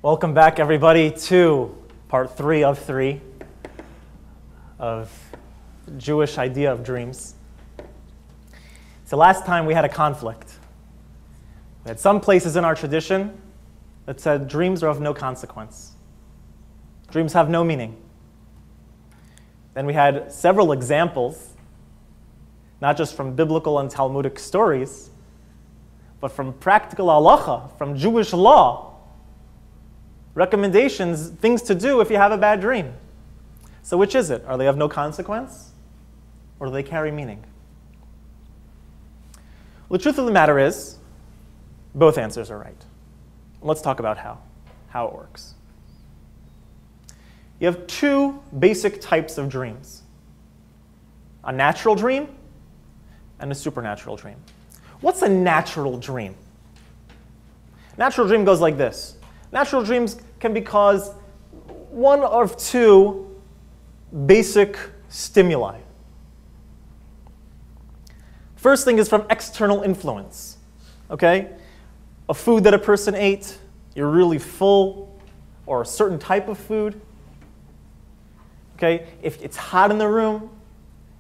Welcome back, everybody, to part 3 of 3 of the Jewish idea of dreams. So last time we had a conflict. We had some places in our tradition that said dreams are of no consequence. Dreams have no meaning. Then we had several examples, not just from biblical and Talmudic stories, but from practical halacha, from Jewish law, recommendations, things to do if you have a bad dream. So which is it? Are they of no consequence, or do they carry meaning? Well, the truth of the matter is, both answers are right. Let's talk about how it works. You have two basic types of dreams: a natural dream and a supernatural dream. What's a natural dream? Natural dream goes like this. Natural dreams can be caused one of two basic stimuli. First thing is from external influence. Okay? A food that a person ate, you're really full, or a certain type of food. Okay? If it's hot in the room,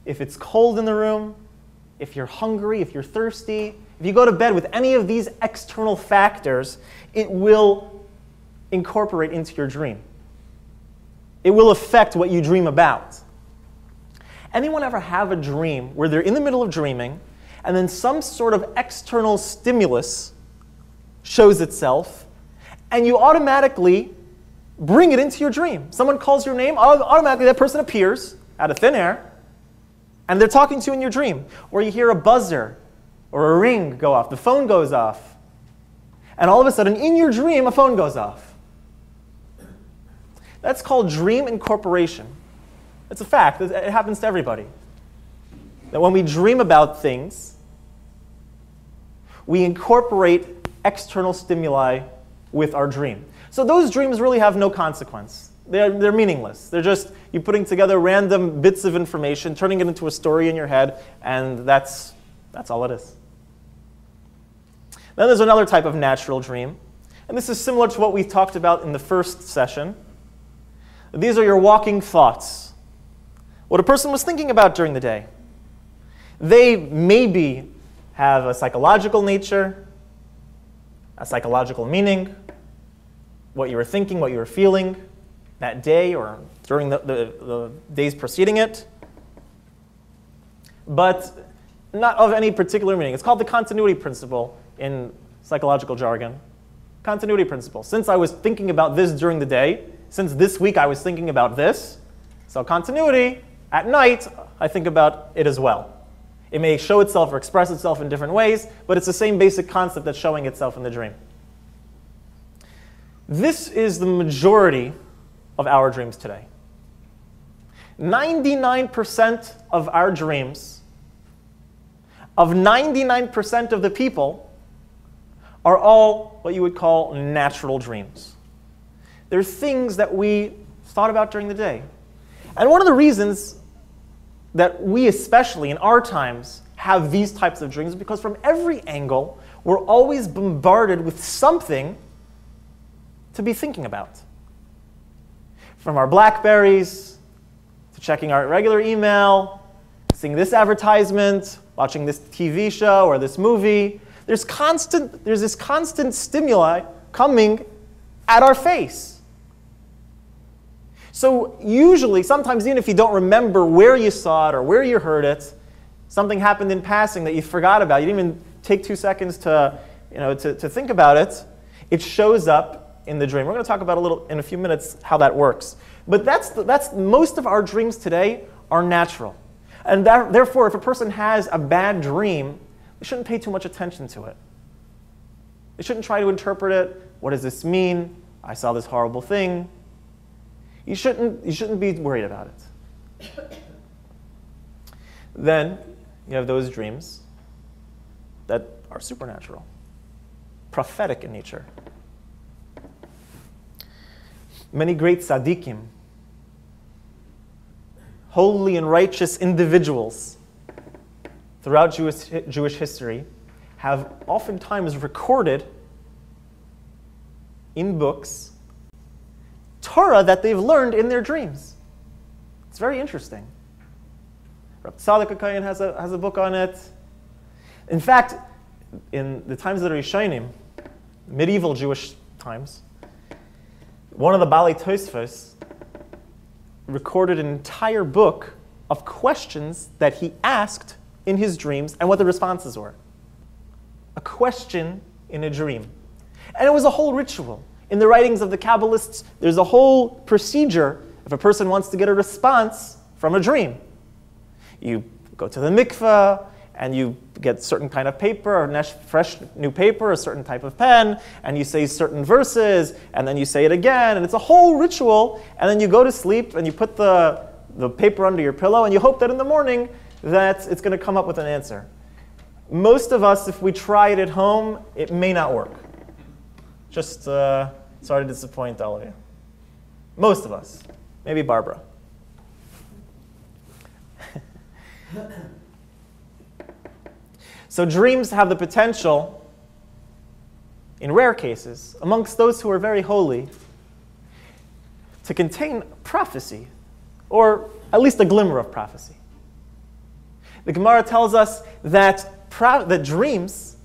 if it's cold in the room, if you're hungry, if you're thirsty, if you go to bed with any of these external factors, it will incorporate into your dream. It will affect what you dream about. Anyone ever have a dream where they're in the middle of dreaming and then some sort of external stimulus shows itself and you automatically bring it into your dream? Someone calls your name, automatically that person appears out of thin air and they're talking to you in your dream. Or you hear a buzzer or a ring go off, the phone goes off, and all of a sudden in your dream a phone goes off. That's called dream incorporation. It's a fact. It happens to everybody. That when we dream about things, we incorporate external stimuli with our dream. So those dreams really have no consequence. They're meaningless. They're just you putting together random bits of information, turning it into a story in your head, and that's all it is. Then there's another type of natural dream, and this is similar to what we talked about in the first session. These are your walking thoughts. What a person was thinking about during the day. They maybe have a psychological nature, a psychological meaning, what you were thinking, what you were feeling that day or during the days preceding it, but not of any particular meaning. It's called the continuity principle in psychological jargon. Continuity principle. Since I was thinking about this during the day, since this week I was thinking about this, so continuity, at night I think about it as well. It may show itself or express itself in different ways, but it's the same basic concept that's showing itself in the dream. This is the majority of our dreams today. 99% of our dreams, of 99% of the people, are all what you would call natural dreams. They're things that we thought about during the day. And one of the reasons that we, especially in our times, have these types of dreams is because from every angle, we're always bombarded with something to be thinking about. From our BlackBerries, to checking our regular email, seeing this advertisement, watching this TV show or this movie, there's this constant stimuli coming at our face. So usually, sometimes even if you don't remember where you saw it or where you heard it, something happened in passing that you forgot about, you didn't even take 2 seconds to think about it, it shows up in the dream. We're going to talk about in a few minutes how that works. But that's most of our dreams today are natural. And therefore, if a person has a bad dream, they shouldn't pay too much attention to it. They shouldn't try to interpret it. What does this mean? I saw this horrible thing. You shouldn't be worried about it. Then you have those dreams that are supernatural, prophetic in nature. Many great tzaddikim, holy and righteous individuals throughout Jewish history have oftentimes recorded in books Torah that they've learned in their dreams. It's very interesting. Rabbi Tzadok HaKohen has a book on it. In fact, in the times of the Rishonim, medieval Jewish times, one of the Balei Tosfos recorded an entire book of questions that he asked in his dreams and what the responses were. A question in a dream. And it was a whole ritual. In the writings of the Kabbalists, there's a whole procedure if a person wants to get a response from a dream. You go to the mikveh, and you get certain kind of paper, or fresh new paper, a certain type of pen, and you say certain verses, and then you say it again, and it's a whole ritual, and then you go to sleep, and you put the paper under your pillow, and you hope that in the morning that it's going to come up with an answer. Most of us, if we try it at home, it may not work. Just sorry to disappoint all of you. Most of us. Maybe Barbara. So dreams have the potential, in rare cases, amongst those who are very holy, to contain prophecy, or at least a glimmer of prophecy. The Gemara tells us that dreams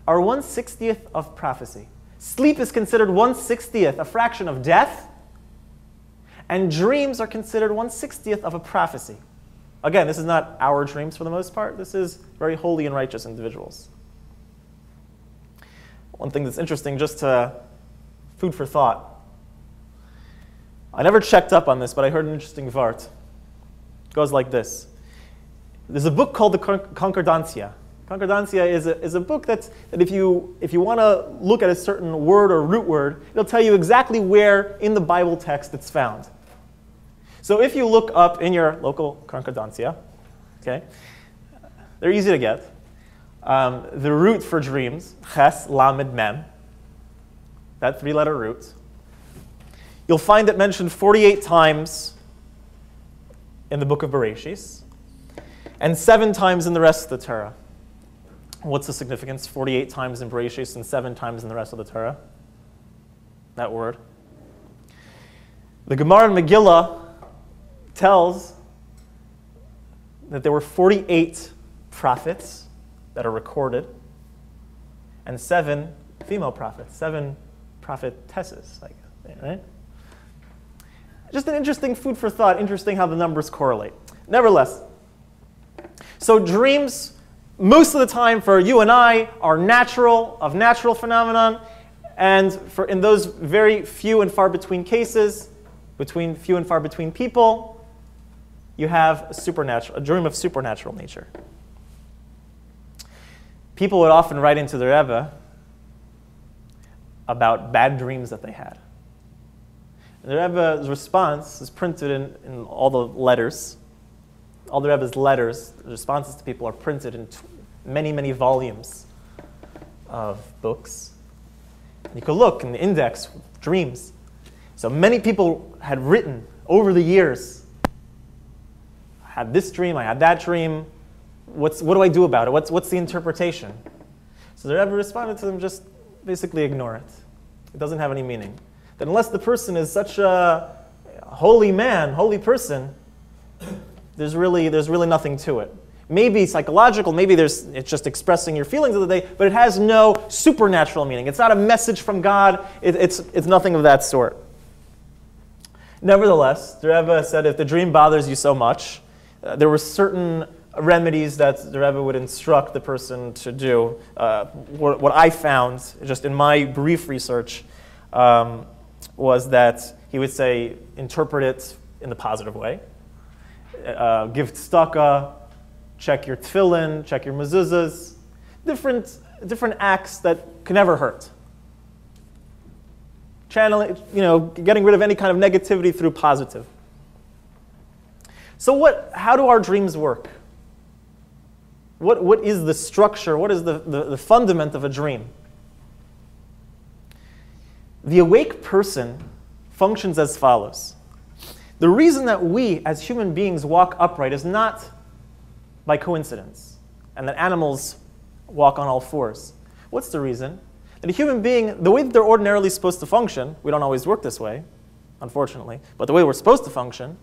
are 1/60th of prophecy. Sleep is considered 1/60th, a fraction of death, and dreams are considered 1/60th of a prophecy. Again, this is not our dreams for the most part. This is very holy and righteous individuals. One thing that's interesting, just food for thought. I never checked up on this, but I heard an interesting vart. It goes like this. There's a book called the Concordancia. Concordancia is a book that if you want to look at a certain word or root word, it'll tell you exactly where in the Bible text it's found. So if you look up in your local Concordancia, okay, they're easy to get. The root for dreams, ches, lamed, mem, that three-letter root, you'll find it mentioned 48 times in the book of Bereshis, and 7 times in the rest of the Torah. What's the significance? 48 times in Bereshis and 7 times in the rest of the Torah. That word. The Gemara in Megillah tells that there were 48 prophets that are recorded, and 7 female prophets, 7 prophetesses, right? Just an interesting food for thought, interesting how the numbers correlate. Nevertheless, so dreams, most of the time for you and I, are natural phenomenon, and in those very few and far between cases, between few and far between people, you have a dream of supernatural nature. People would often write into the Rebbe about bad dreams that they had. And the Rebbe's response is printed in all the letters. All the Rebbe's letters, the responses to people, are printed in many, many volumes of books. And you could look in the index, dreams. So many people had written over the years, I had this dream, I had that dream. What do I do about it? What's the interpretation? So the Rebbe responded to them, just basically ignore it. It doesn't have any meaning. That unless the person is such a holy man, holy person, there's really nothing to it. Maybe psychological, maybe it's just expressing your feelings of the day, but it has no supernatural meaning. It's not a message from God. It's nothing of that sort. Nevertheless, the Rebbe said if the dream bothers you so much, there were certain remedies that the Rebbe would instruct the person to do. What I found, just in my brief research, was that he would say, interpret it in the positive way. Give tzedakah, check your tefillin, check your mezuzahs, different acts that can never hurt. Channeling, getting rid of any kind of negativity through positive. So how do our dreams work? What is the structure? What is the fundament of a dream? The awake person functions as follows. The reason that we, as human beings, walk upright is not by coincidence, and that animals walk on all fours. What's the reason? That a human being, the way that they're ordinarily supposed to function, we don't always work this way, unfortunately, but the way we're supposed to function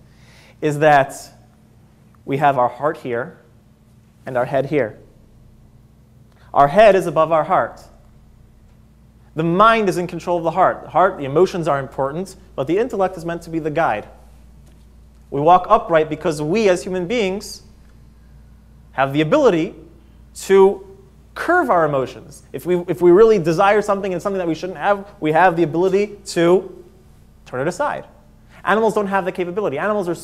is that we have our heart here and our head here. Our head is above our heart. The mind is in control of the heart. The emotions are important, but the intellect is meant to be the guide. We walk upright because we, as human beings, have the ability to curve our emotions. If we really desire something and something that we shouldn't have, we have the ability to turn it aside. Animals don't have the capability. Animals are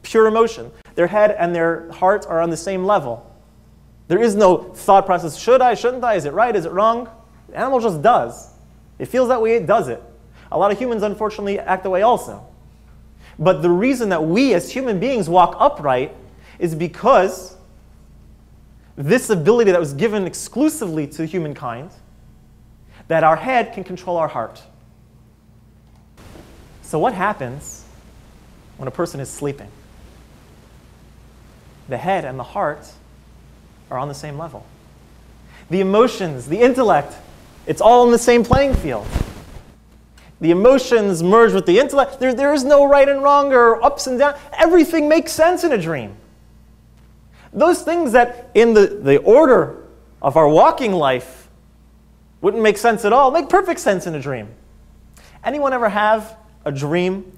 pure emotion. Their head and their heart are on the same level. There is no thought process, should I, shouldn't I, is it right, is it wrong? The animal just does. It feels that way, it does it. A lot of humans, unfortunately, act that way also. But the reason that we as human beings walk upright is because this ability that was given exclusively to humankind, that our head can control our heart. So what happens when a person is sleeping? The head and the heart are on the same level. The emotions, the intellect, it's all in the same playing field. The emotions merge with the intellect. There is no right and wrong or ups and downs. Everything makes sense in a dream. Those things that in the order of our walking life wouldn't make sense at all make perfect sense in a dream. Anyone ever have a dream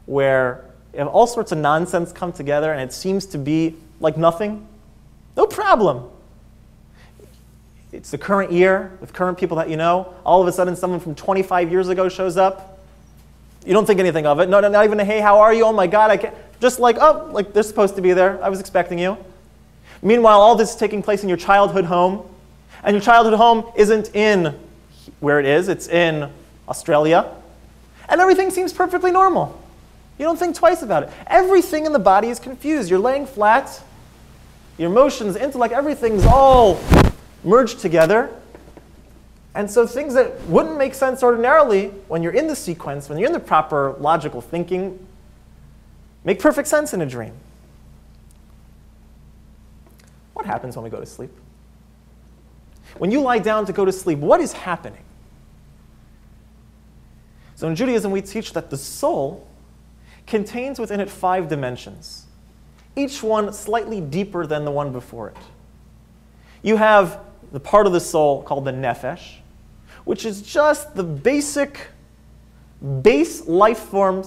where all sorts of nonsense come together and it seems to be like nothing? No problem. It's the current year with current people that you know. All of a sudden someone from 25 years ago shows up. You don't think anything of it. No, not even a, hey, how are you? Oh my God, I can't. Just like, oh, like they're supposed to be there. I was expecting you. Meanwhile, all this is taking place in your childhood home. And your childhood home isn't in where it is. It's in Australia. And everything seems perfectly normal. You don't think twice about it. Everything in the body is confused. You're laying flat. Your emotions, intellect, everything's all merged together. And so things that wouldn't make sense ordinarily when you're in the sequence, when you're in the proper logical thinking, make perfect sense in a dream. What happens when we go to sleep? When you lie down to go to sleep, what is happening? So in Judaism, we teach that the soul contains within it 5 dimensions, each one slightly deeper than the one before it. You have the part of the soul called the nefesh, which is just the base life form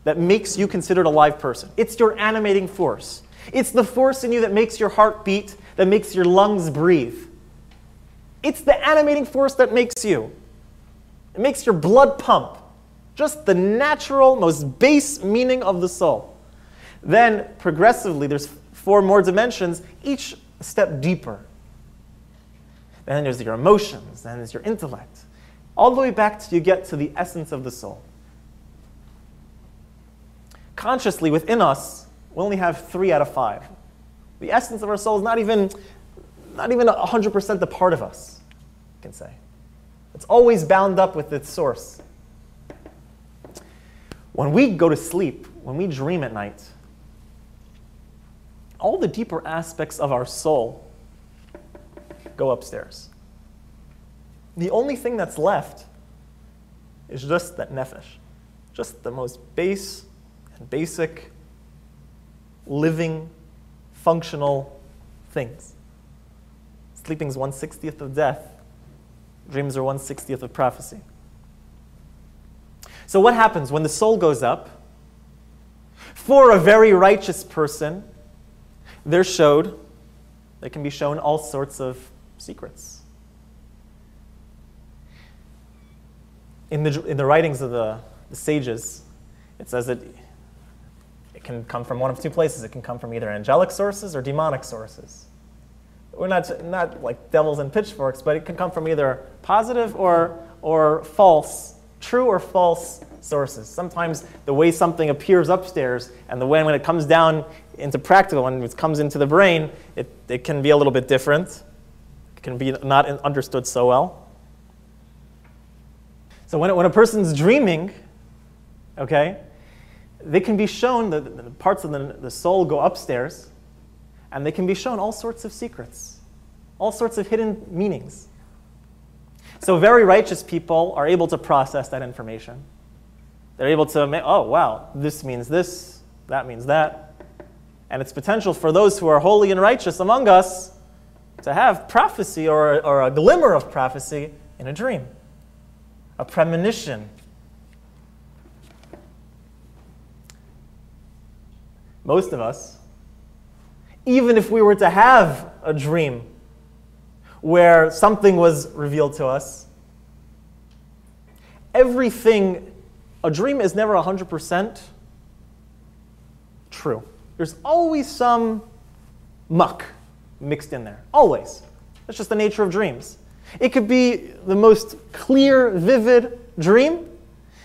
that makes you considered a live person. It's your animating force. It's the force in you that makes your heart beat, that makes your lungs breathe. It's the animating force that makes you. It makes your blood pump. Just the natural, most base meaning of the soul. Then, progressively, there's 4 more dimensions, each a step deeper. Then there's your emotions, then there's your intellect. All the way back till you get to the essence of the soul. Consciously, within us, we only have 3 out of 5. The essence of our soul is not even 100% the part of us, you can say. It's always bound up with its source. When we go to sleep, when we dream at night, all the deeper aspects of our soul go upstairs. The only thing that's left is just that nefesh, just the most base and basic, living, functional things. Sleeping is 1/60th of death. Dreams are 1/60th of prophecy. So what happens when the soul goes up? For a very righteous person, they can be shown all sorts of secrets. In the writings of the sages, it says that it can come from one of 2 places. It can come from either angelic sources or demonic sources. We're not like devils and pitchforks, but it can come from either positive or false, true or false sources. Sometimes the way something appears upstairs and the way when it comes down into practical, when it comes into the brain, it can be a little bit different. It can be not understood so well. So when a person's dreaming, okay, they can be shown, the parts of the soul go upstairs, and they can be shown all sorts of secrets, all sorts of hidden meanings. So very righteous people are able to process that information. They're able to make, oh, wow, this means this, that means that. And it's potential for those who are holy and righteous among us to have prophecy or a glimmer of prophecy in a dream, a premonition. Most of us, even if we were to have a dream where something was revealed to us, everything, a dream is never 100% true. There's always some muck mixed in there, always. That's just the nature of dreams. It could be the most clear, vivid dream.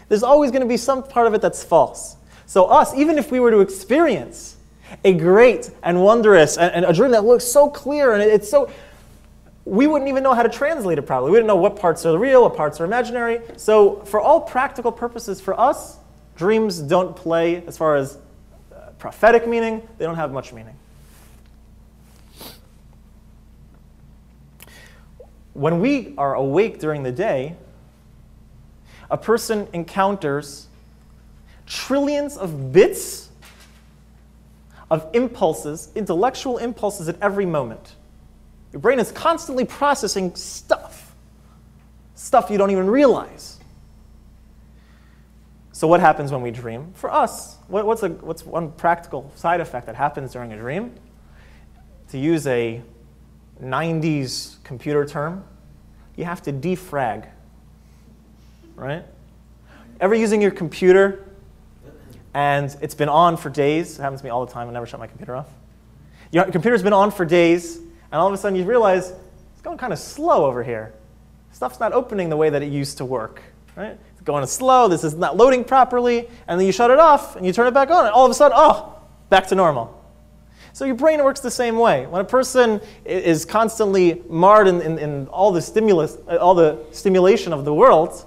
There's always going to be some part of it that's false. So us, even if we were to experience a great and wondrous and a dream that looks so clear and it's so, we wouldn't even know how to translate it probably. We wouldn't know what parts are real, what parts are imaginary. So for all practical purposes for us, dreams don't play as far as prophetic meaning. They don't have much meaning. When we are awake during the day, a person encounters trillions of bits of impulses, intellectual impulses at every moment. Your brain is constantly processing stuff you don't even realize. So what happens when we dream? For us, what's one practical side effect that happens during a dream? To use a 90s computer term, you have to defrag, right? Ever using your computer and it's been on for days? It happens to me all the time. I never shut my computer off. Your computer's been on for days, and all of a sudden you realize it's going kind of slow over here. Stuff's not opening the way that it used to work, right? It's going slow, this is not loading properly, and then you shut it off and you turn it back on, and all of a sudden, oh, back to normal. So your brain works the same way. When a person is constantly marred in all the stimulus, all the stimulation of the world,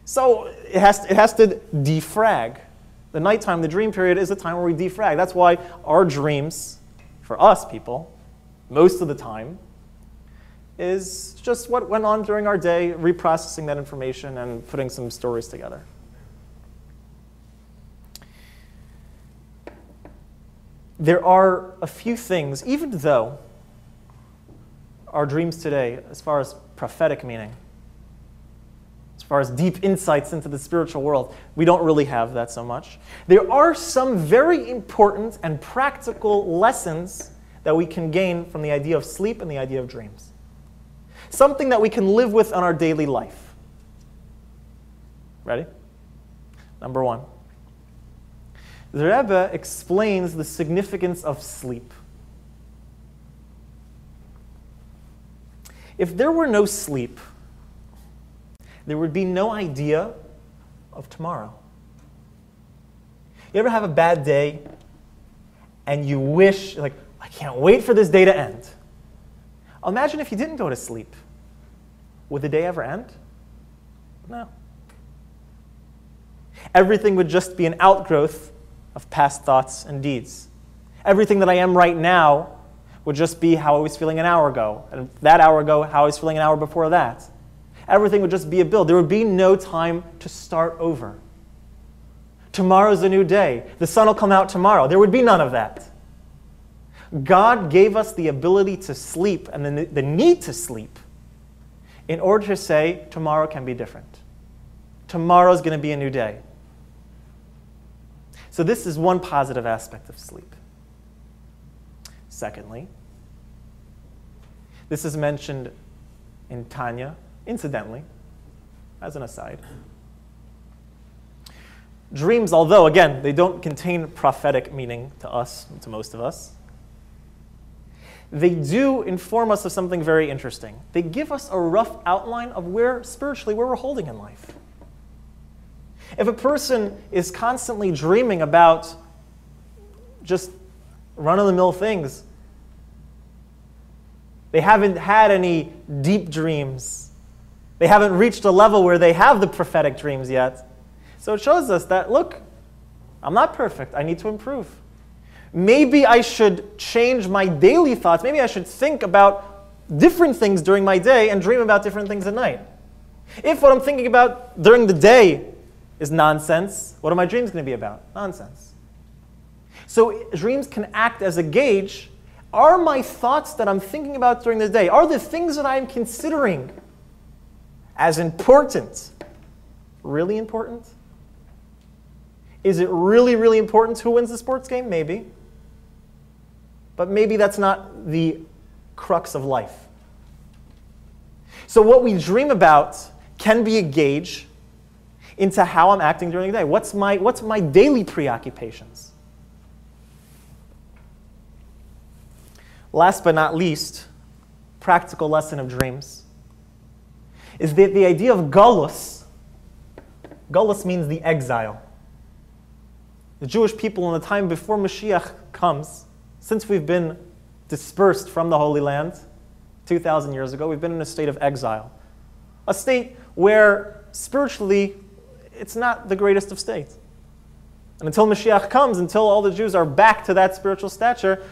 so it has to defrag. The nighttime, the dream period, is the time where we defrag. That's why our dreams, for us people, most of the time, is just what went on during our day, reprocessing that information and putting some stories together. There are a few things, even though our dreams today, as far as prophetic meaning, as far as deep insights into the spiritual world, we don't really have that so much. There are some very important and practical lessons that we can gain from the idea of sleep and the idea of dreams. Something that we can live with in our daily life. Ready? Number one. The Rebbe explains the significance of sleep. If there were no sleep, there would be no idea of tomorrow. You ever have a bad day and you wish, like, I can't wait for this day to end? Imagine if you didn't go to sleep. Would the day ever end? No. Everything would just be an outgrowth of past thoughts and deeds. Everything that I am right now would just be how I was feeling an hour ago, and that hour ago, how I was feeling an hour before that. Everything would just be a build. There would be no time to start over. Tomorrow's a new day. The sun will come out tomorrow. There would be none of that. God gave us the ability to sleep and the need to sleep in order to say tomorrow can be different. Tomorrow's going to be a new day. So this is one positive aspect of sleep. Secondly, this is mentioned in Tanya, incidentally, as an aside. Dreams, although, again, they don't contain prophetic meaning to us, to most of us, they do inform us of something very interesting. They give us a rough outline of spiritually, where we're holding in life. If a person is constantly dreaming about just run-of-the-mill things, they haven't had any deep dreams. They haven't reached a level where they have the prophetic dreams yet. So it shows us that, look, I'm not perfect. I need to improve. Maybe I should change my daily thoughts. Maybe I should think about different things during my day and dream about different things at night. If what I'm thinking about during the day is nonsense. What are my dreams going to be about? Nonsense. So dreams can act as a gauge. Are my thoughts that I'm thinking about during the day, are the things that I'm considering as important, really important? Is it really, really important who wins the sports game? Maybe. But maybe that's not the crux of life. So what we dream about can be a gauge into how I'm acting during the day. What's my daily preoccupations? Last but not least, practical lesson of dreams, is that the idea of galus means the exile. The Jewish people in the time before Mashiach comes, since we've been dispersed from the Holy Land 2,000 years ago, we've been in a state of exile. A state where spiritually it's not the greatest of states. And until Mashiach comes, until all the Jews are back to that spiritual stature,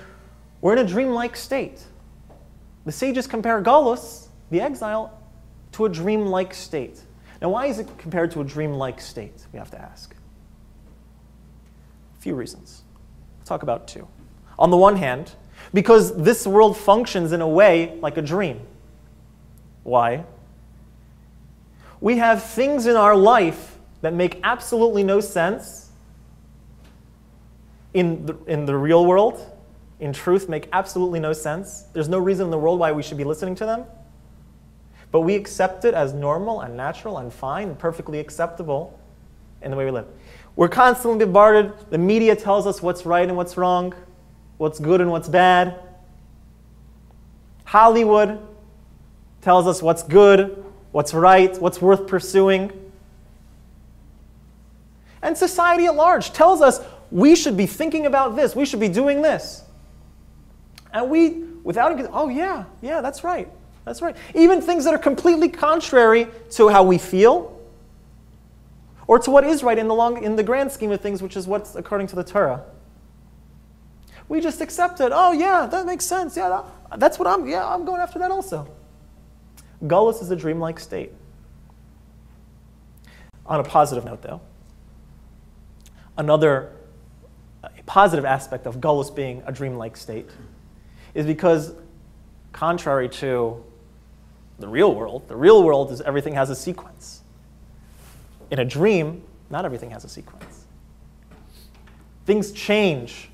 we're in a dreamlike state. The sages compare galus, the exile, to a dreamlike state. Now, why is it compared to a dreamlike state, we have to ask? A few reasons. We'll talk about two. On the one hand, because this world functions in a way like a dream. Why? We have things in our life that make absolutely no sense in the real world, in truth, make absolutely no sense. There's no reason in the world why we should be listening to them. But we accept it as normal and natural and fine and perfectly acceptable in the way we live. We're constantly bombarded. The media tells us what's right and what's wrong, what's good and what's bad. Hollywood tells us what's good, what's right, what's worth pursuing. And society at large tells us we should be thinking about this, we should be doing this. And we, without it, oh yeah, that's right, that's right. Even things that are completely contrary to how we feel, or to what is right in the grand scheme of things, which is what's according to the Torah. We just accept it. Oh yeah, that makes sense. Yeah, that's what I'm going after that also. Galus is a dreamlike state. On a positive note, though, a positive aspect of galus being a dreamlike state is because, contrary to the real world is everything has a sequence. In a dream, not everything has a sequence. Things change.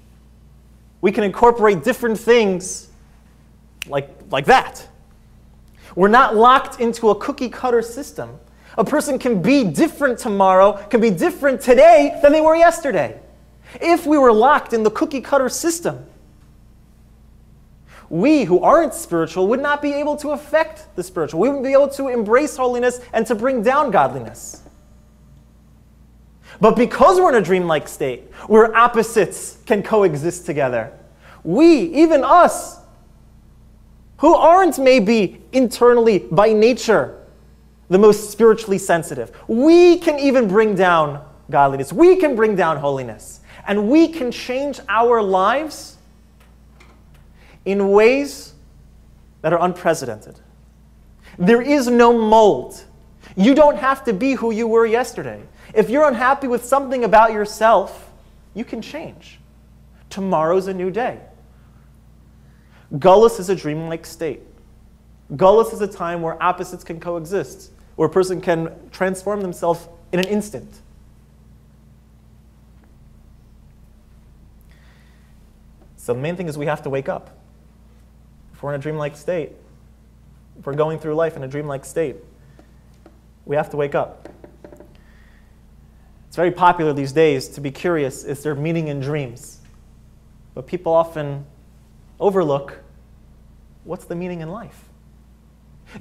We can incorporate different things like that. We're not locked into a cookie-cutter system. A person can be different tomorrow, can be different today than they were yesterday. If we were locked in the cookie-cutter system, we who aren't spiritual would not be able to affect the spiritual. We wouldn't be able to embrace holiness and to bring down godliness. But because we're in a dreamlike state, where opposites can coexist together, we, even us, who aren't maybe internally by nature the most spiritually sensitive, we can even bring down godliness. We can bring down holiness. And we can change our lives in ways that are unprecedented. There is no mold. You don't have to be who you were yesterday. If you're unhappy with something about yourself, you can change. Tomorrow's a new day. Galus is a dreamlike state. Galus is a time where opposites can coexist, where a person can transform themselves in an instant. So the main thing is we have to wake up. If we're in a dreamlike state, if we're going through life in a dreamlike state, we have to wake up. It's very popular these days to be curious, is there meaning in dreams? But people often overlook, what's the meaning in life?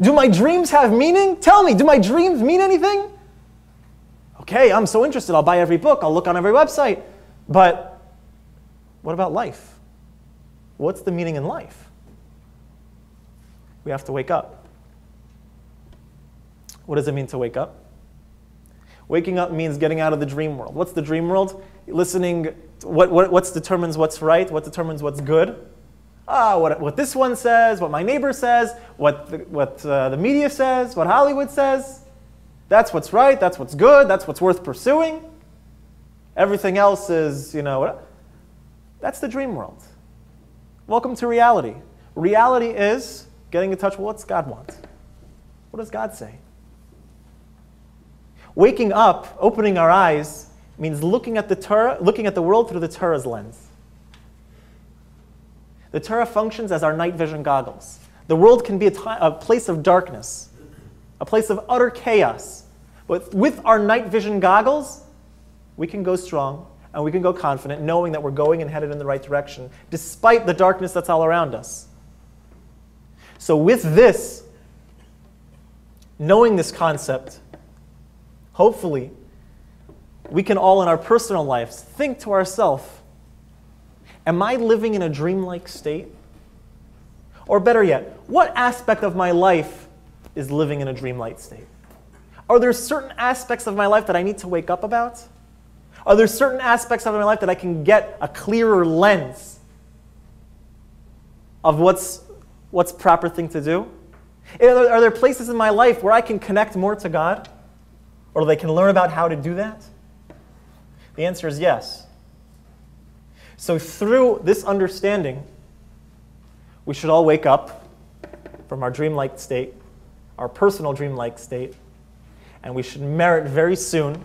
Do my dreams have meaning? Tell me, do my dreams mean anything? Okay, I'm so interested, I'll buy every book, I'll look on every website. But what about life? What's the meaning in life? We have to wake up. What does it mean to wake up? Waking up means getting out of the dream world. What's the dream world? Listening, what determines what's right? What determines what's good? What this one says, what my neighbor says, what the media says, what Hollywood says. That's what's right, that's what's good, that's what's worth pursuing. Everything else is, that's the dream world. Welcome to reality. Reality is getting in touch with what God wants. What does God say? Waking up, opening our eyes, means looking at the Torah, looking at the world through the Torah's lens. The Torah functions as our night vision goggles. The world can be a place of darkness, a place of utter chaos. But with our night vision goggles, we can go strong and we can go confident, knowing that we're going and headed in the right direction, despite the darkness that's all around us. So with this, knowing this concept, hopefully, we can all in our personal lives think to ourselves, am I living in a dreamlike state? Or better yet, what aspect of my life is living in a dreamlike state? Are there certain aspects of my life that I need to wake up about? Are there certain aspects of my life that I can get a clearer lens of what's proper thing to do? Are there places in my life where I can connect more to God? Or they can learn about how to do that? The answer is yes. So through this understanding, we should all wake up from our dreamlike state, our personal dreamlike state, and we should merit very soon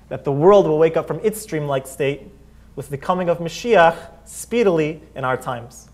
that the world will wake up from its dreamlike state with the coming of Mashiach speedily in our times.